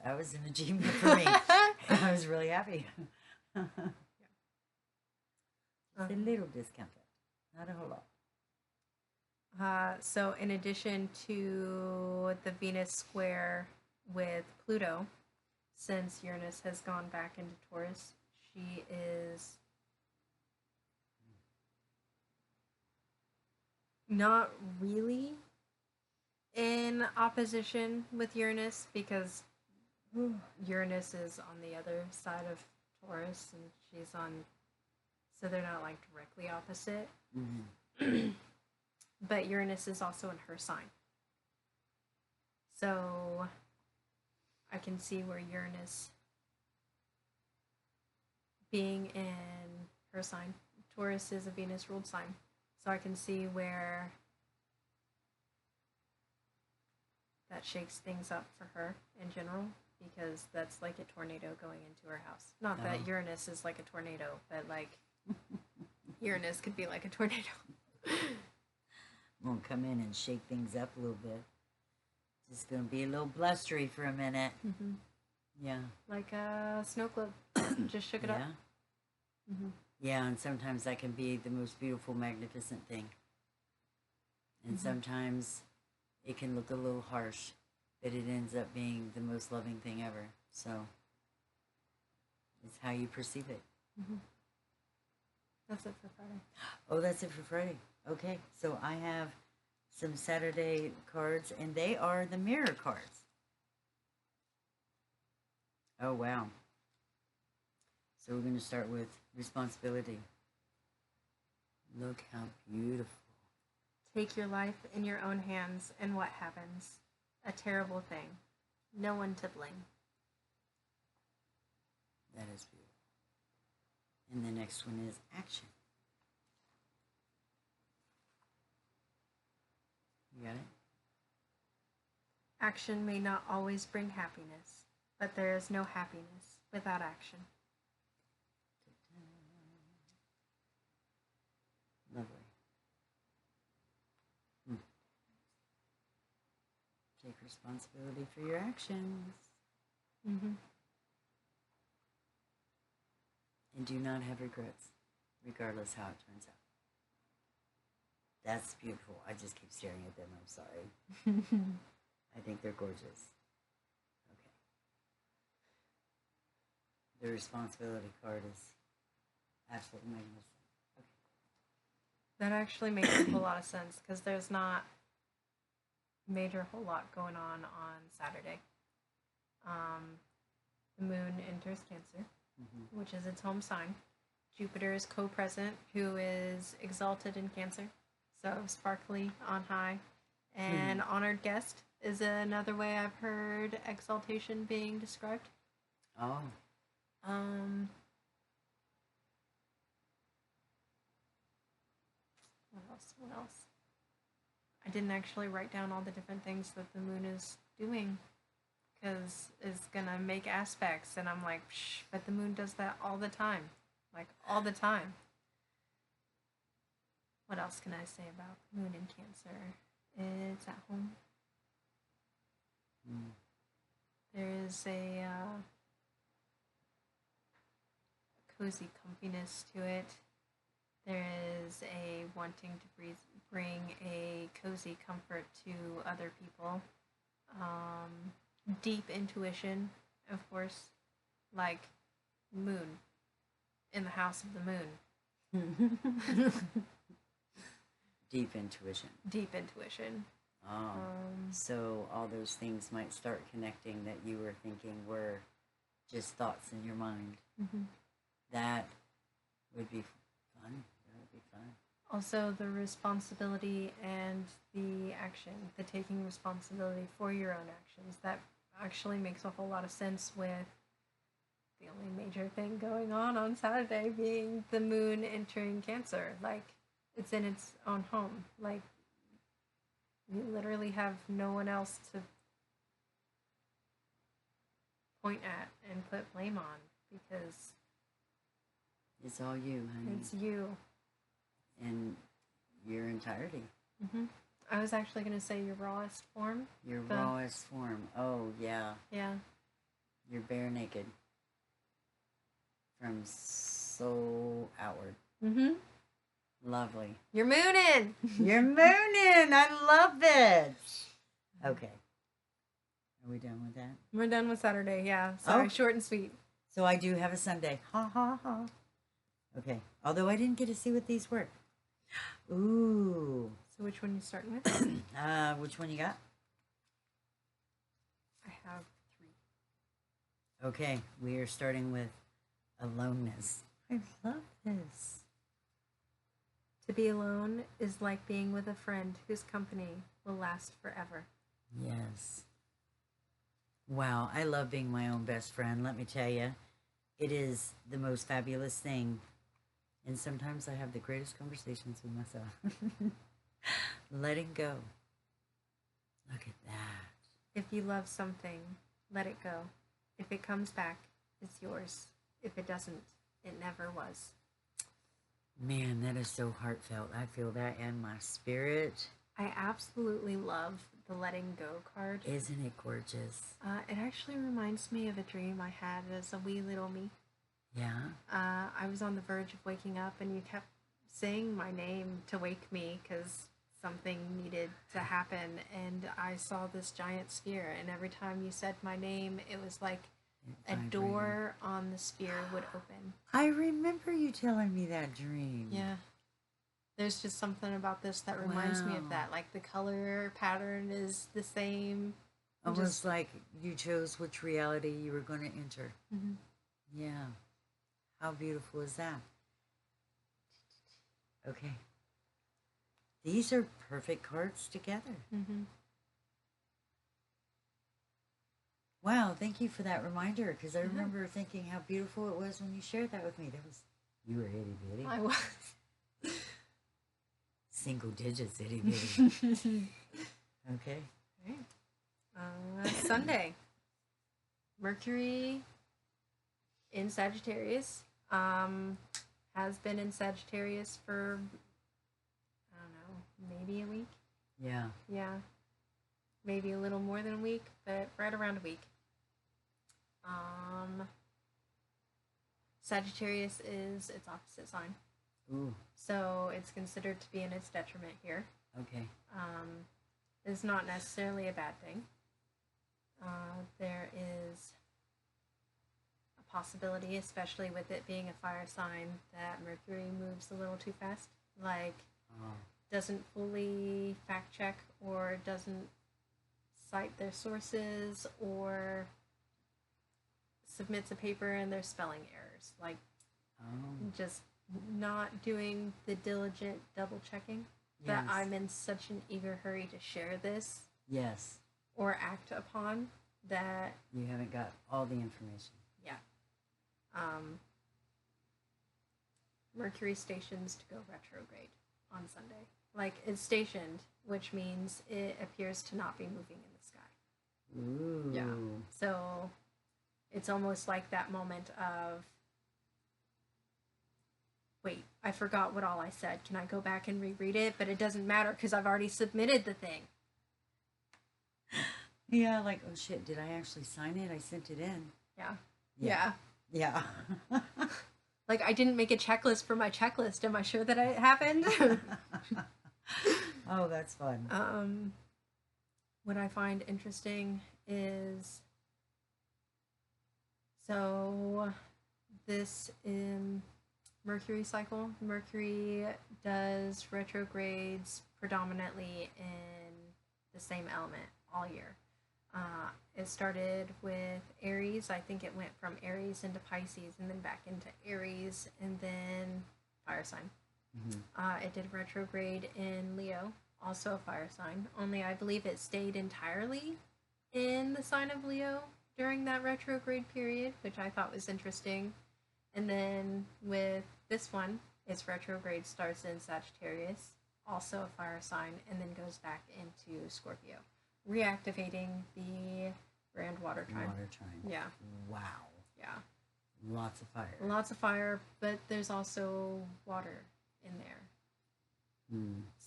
I was an achievement for me. I was really happy. Just a little discomfort, not a whole lot. So in addition to the Venus square with Pluto, since Uranus has gone back into Taurus, she is not really in opposition with Uranus because Uranus is on the other side of Taurus and she's on, so they're not like directly opposite. Mm-hmm. But Uranus is also in her sign. So I can see where Uranus being in her sign, Taurus is a Venus ruled sign. So I can see where that shakes things up for her in general because that's like a tornado going into her house. Not that Oh. Uranus is like a tornado, but like Uranus could be like a tornado. We'll come in and shake things up a little bit. Just gonna be a little blustery for a minute. Mm-hmm. Yeah. Like a snow globe. Just shook it Yeah. up. Mm-hmm. Yeah, and sometimes that can be the most beautiful, magnificent thing. And sometimes it can look a little harsh, but it ends up being the most loving thing ever. So it's how you perceive it. Mm-hmm. That's it for Friday. Oh, that's it for Friday. Okay, so I have some Saturday cards, and they are the mirror cards. Oh, wow. So we're going to start with responsibility. Look how beautiful. Take your life in your own hands, and what happens? A terrible thing. No one to blame. That is beautiful. And the next one is action. You got it? Action may not always bring happiness, but there is no happiness without action. Lovely. Take responsibility for your actions. Mm-hmm. And do not have regrets, regardless how it turns out. That's beautiful. I just keep staring at them. I'm sorry. I think they're gorgeous. Okay. The responsibility card is absolutely magnificent. That actually makes a whole lot of sense because there's not major whole lot going on Saturday. The moon enters Cancer, which is its home sign. Jupiter is co-present, who is exalted in Cancer, so sparkly on high. And honored guest is another way I've heard exaltation being described. Oh. What else? I didn't actually write down all the different things that the moon is doing because it's gonna make aspects, and I'm like, psh, but the moon does that all the time, like all the time. What else can I say about the moon in Cancer? It's at home. There is a cozy comfiness to it. There is a wanting to bring a cozy comfort to other people. Deep intuition, of course, like moon in the house of the moon. Deep intuition. Deep intuition. Oh. So all those things might start connecting that you were thinking were just thoughts in your mind. That would be fun. That would be fun. Also, the responsibility and the action, the taking responsibility for your own actions. That actually makes a whole lot of sense with the only major thing going on Saturday being the moon entering Cancer. Like, it's in its own home. Like, you literally have no one else to point at and put blame on because it's all you, honey. it's you. In your entirety. I was actually going to say your rawest form. Your rawest form. Oh, yeah. Yeah. You're bare naked. From soul outward. Lovely. You're mooning! You're mooning! I love it! Okay. Are we done with that? We're done with Saturday, yeah. Sorry, short and sweet. So I do have a Sunday. Ha ha ha. Okay. Although I didn't get to see what these were. Ooh. So which one are you starting with? Which one you got? I have 3. Okay. We are starting with aloneness. I love this. To be alone is like being with a friend whose company will last forever. Yes. Wow, I love being my own best friend, let me tell you. It is the most fabulous thing. And sometimes I have the greatest conversations with myself. Letting go. Look at that. If you love something, let it go. If it comes back, it's yours. If it doesn't, it never was. Man, that is so heartfelt. I feel that in my spirit. I absolutely love the letting go card. Isn't it gorgeous? It actually reminds me of a dream I had as a wee little me. Yeah. I was on the verge of waking up, and you kept saying my name to wake me because something needed to happen. And I saw this giant sphere, and every time you said my name, it was like a Vibrating. door on the sphere would open. I remember you telling me that dream. Yeah. There's just something about this that reminds me of Wow. that. Like the color pattern is the same. Almost like you chose which reality you were going to enter. Mhm. Yeah. How beautiful is that? Okay. These are perfect cards together. Mhm. Wow, thank you for that reminder because I Yeah. remember thinking how beautiful it was when you shared that with me. That was, you were itty bitty. I was. Single digits itty bitty. Okay. Sunday. Mercury in Sagittarius. Has been in Sagittarius for, I don't know, maybe a week. Yeah. Yeah. Maybe a little more than a week, but right around a week. Sagittarius is its opposite sign. Ooh. So it's considered to be in its detriment here. Okay. It's not necessarily a bad thing. There is a possibility, especially with it being a fire sign, that Mercury moves a little too fast. Like, Oh. doesn't fully fact check or doesn't cite their sources or submits a paper and there's spelling errors. Like, Oh. just not doing the diligent double checking. That Yes. I'm in such an eager hurry to share this Yes. or act upon that, You haven't got all the information. yeah. Mercury stations to go retrograde on Sunday. Like, it's stationed, which means it appears to not be moving in the sky. Ooh. Yeah. So it's almost like that moment of, wait, I forgot what all I said. Can I go back and reread it? But it doesn't matter because I've already submitted the thing. Yeah, like, oh shit, did I actually sign it? I sent it in. Yeah. Yeah. Yeah. Like, I didn't make a checklist for my checklist. Am I sure that it happened? Oh, that's fun. What I find interesting is, so this Mercury cycle, Mercury does retrogrades predominantly in the same element all year. It started with Aries. I think it went from Aries into Pisces and then back into Aries and then fire sign. It did retrograde in Leo, also a fire sign. Only I believe it stayed entirely in the sign of Leo during that retrograde period, which I thought was interesting. And then with this one, its retrograde starts in Sagittarius, also a fire sign, and then goes back into Scorpio, reactivating the Grand Water Trine. Water trine. Yeah, Wow. yeah. Lots of fire. Lots of fire, but there's also water in there.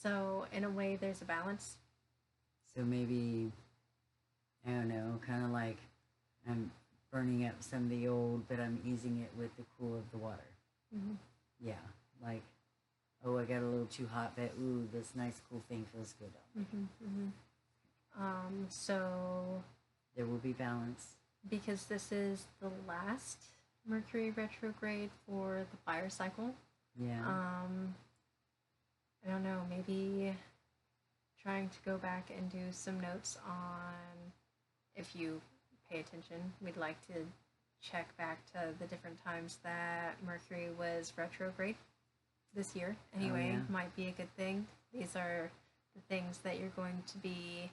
So in a way, there's a balance. So maybe, I don't know, kind of like I'm burning up some of the old, but I'm easing it with the cool of the water. Yeah, like, oh, I got a little too hot, but ooh, this nice cool thing feels good on me. So There will be balance. because this is the last Mercury retrograde for the fire cycle, Yeah. I don't know, maybe trying to go back and do some notes on, if you pay attention, we'd like to check back to the different times that Mercury was retrograde this year. Anyway, yeah. might be a good thing. These are the things that you're going to be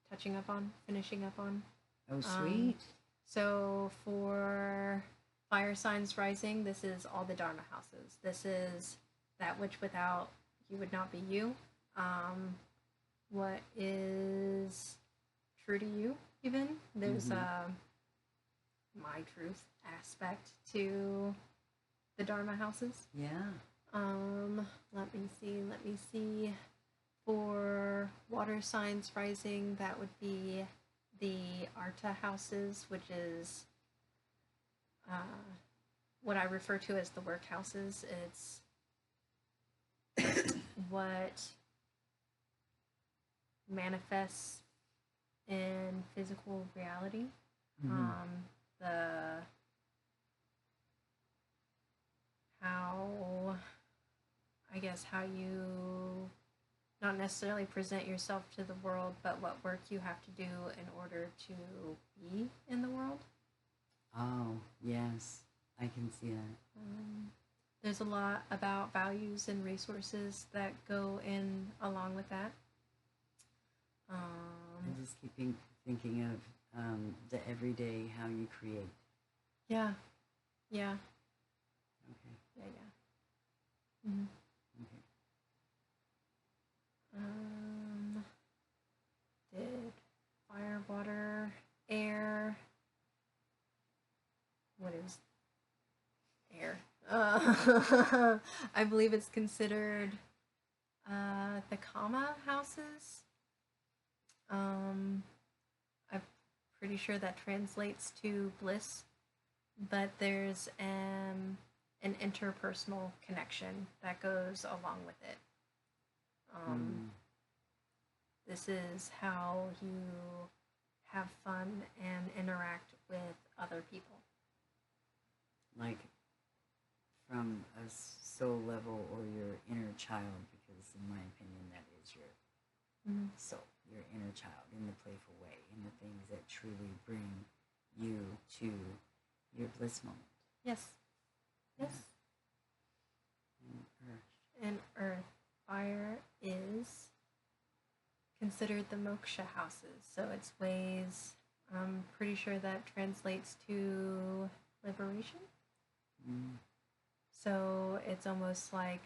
touching up on, finishing up on. Oh, sweet. So for fire signs rising, this is all the Dharma houses. This is that which without you would not be you. What is true to you, even. There's a my truth aspect to the Dharma houses. Yeah. Let me see. For water signs rising, that would be the Arta houses, which is what I refer to as the workhouses. It's what manifests in physical reality. Mhm. The how I guess how you not necessarily present yourself to the world, but what work you have to do in order to be in the world. Oh, yes. I can see that. There's a lot about values and resources that go in along with that. I'm just keeping thinking of the everyday, how you create. Yeah, yeah, Okay. yeah, yeah. Mm-hmm. Okay. Did fire, water, air? What is air? I believe it's considered the Kama houses. I'm pretty sure that translates to bliss, but there's an interpersonal connection that goes along with it. This is how you have fun and interact with other people. Like from a soul level or your inner child, because in my opinion, that is your soul, your inner child, in the playful way, in the things that truly bring you to your bliss moment. Yes. Yes. And earth. Fire is considered the moksha houses. So it's ways, I'm pretty sure that translates to liberation. So it's almost like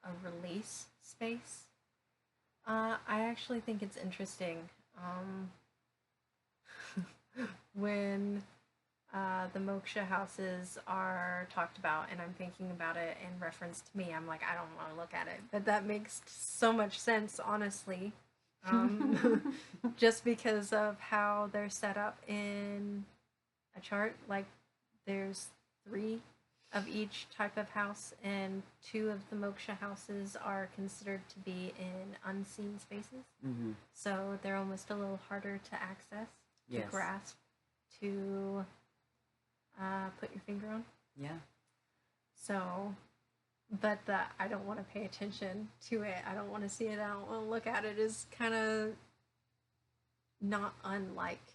a release space. I actually think it's interesting when the moksha houses are talked about, and I'm thinking about it in reference to me. I'm like, I don't want to look at it, but that makes so much sense, honestly. Just because of how they're set up in a chart. Like, there's 3 of each type of house, and 2 of the moksha houses are considered to be in unseen spaces. So they're almost a little harder to access, to grasp, to put your finger on. Yeah. So, but I don't want to pay attention to it. I don't want to see it. I don't want to look at it. Is kind of not unlike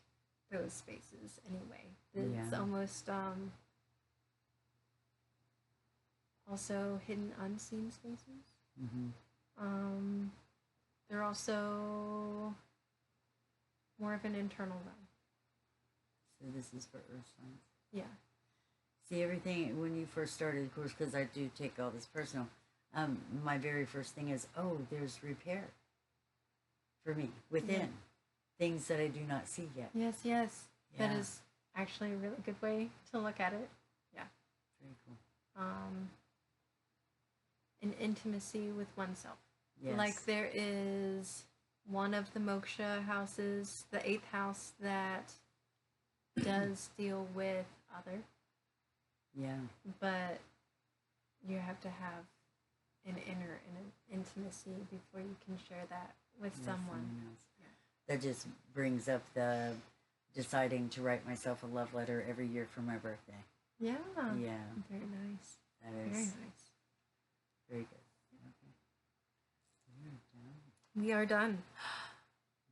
those spaces anyway. It's almost also hidden, unseen spaces. They're also more of an internal realm. So this is for earth signs. Yeah. See, everything when you first started, of course, because I do take all this personal. My very first thing is, oh, there's repair for me within things that I do not see yet. Yes, yes. Yeah. That is actually a really good way to look at it. Yeah. Very cool. An intimacy with oneself. Yes. Like there is one of the moksha houses, the 8th house, that does deal with other. Yeah. But you have to have an inner and an intimacy before you can share that with someone. Yeah. That just brings up the deciding to write myself a love letter every year for my birthday. Yeah. Yeah. Very nice. That is very nice. Very good. Okay. We are done.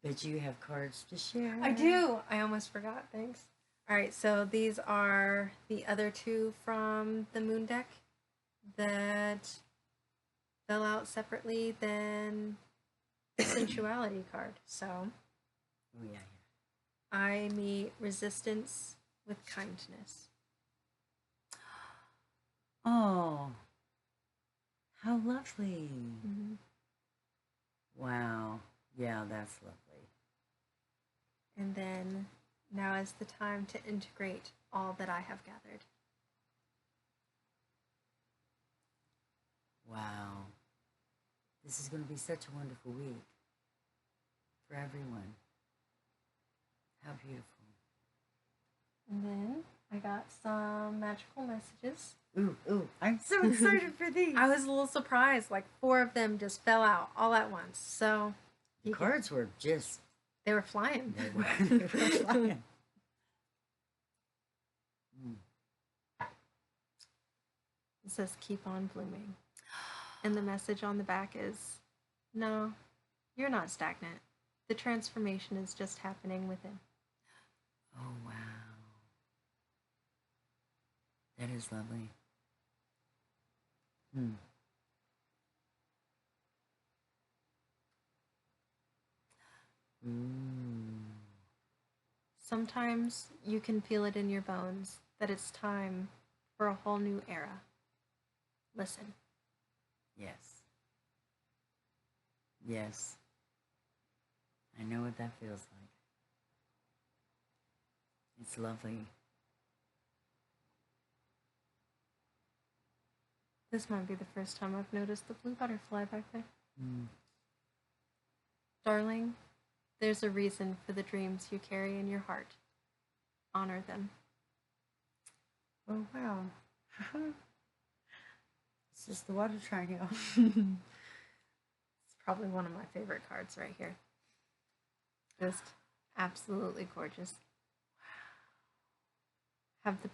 But you have cards to share. I do. I almost forgot. Thanks. All right. So these are the other 2 from the moon deck that fell out separately than the sensuality card. So. Oh yeah. I meet resistance with kindness. Oh. How lovely. Wow. Yeah, that's lovely. And then now is the time to integrate all that I have gathered. Wow. This is going to be such a wonderful week for everyone. How beautiful. And then I got some magical messages. Ooh, I'm so excited for these. I was a little surprised. Like 4 of them just fell out all at once. So The cards were just, they were flying. they were flying. It says keep on blooming. And the message on the back is, no, you're not stagnant. The transformation is just happening within. Oh, wow. That is lovely. Ooh. Sometimes you can feel it in your bones that it's time for a whole new era. Listen. Yes. Yes. I know what that feels like. It's lovely. This might be the first time I've noticed the blue butterfly back there. Mm. Darling, there's a reason for the dreams you carry in your heart. Honor them. Oh, wow. It's just the water triangle. It's probably one of my favorite cards right here. Just absolutely gorgeous. Have the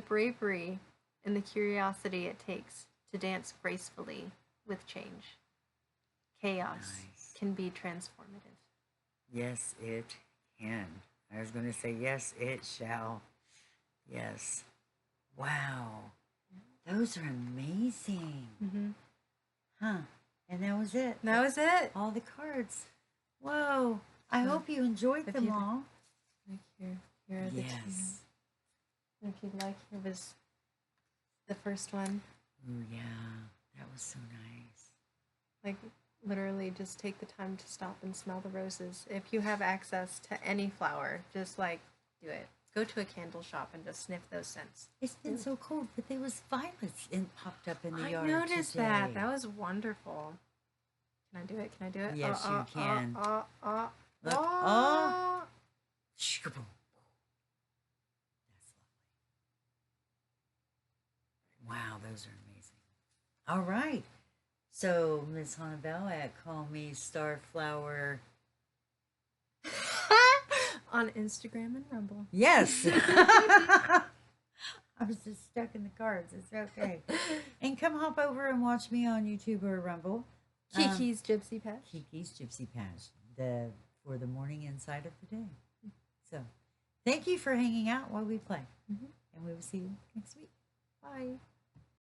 bravery and the curiosity it takes to dance gracefully with change. Chaos Nice. can be transformative. Yes, it can. I was going to say, yes, it shall. Yes. Wow. Those are amazing. Mm-hmm. Huh. And that was it. That was it. All the cards. Whoa. I So, hope you enjoyed if them you- all. Like here are the two. Yes. If you'd like, here was the first one. Oh, yeah. That was so nice. Like, literally just take the time to stop and smell the roses. If you have access to any flower, just like do it. Go to a candle shop and just sniff those scents. It's been so cold, but there was violets popped up in the I yard noticed today. that. That was wonderful. Can I do it? Can I do it? Yes, you can. Look. Oh. Shoo-boom. That's lovely. Wow, those are amazing. All right. So, Miss Hannibal at Call Me Starflower. On Instagram and Rumble. Yes. I was just stuck in the cards. It's okay. And come hop over and watch me on YouTube or Rumble. Kiki's Gypsy Patch. Kiki's Gypsy Patch, for the morning inside of the day. So, thank you for hanging out while we play. Mhm. And we will see you next week. Bye.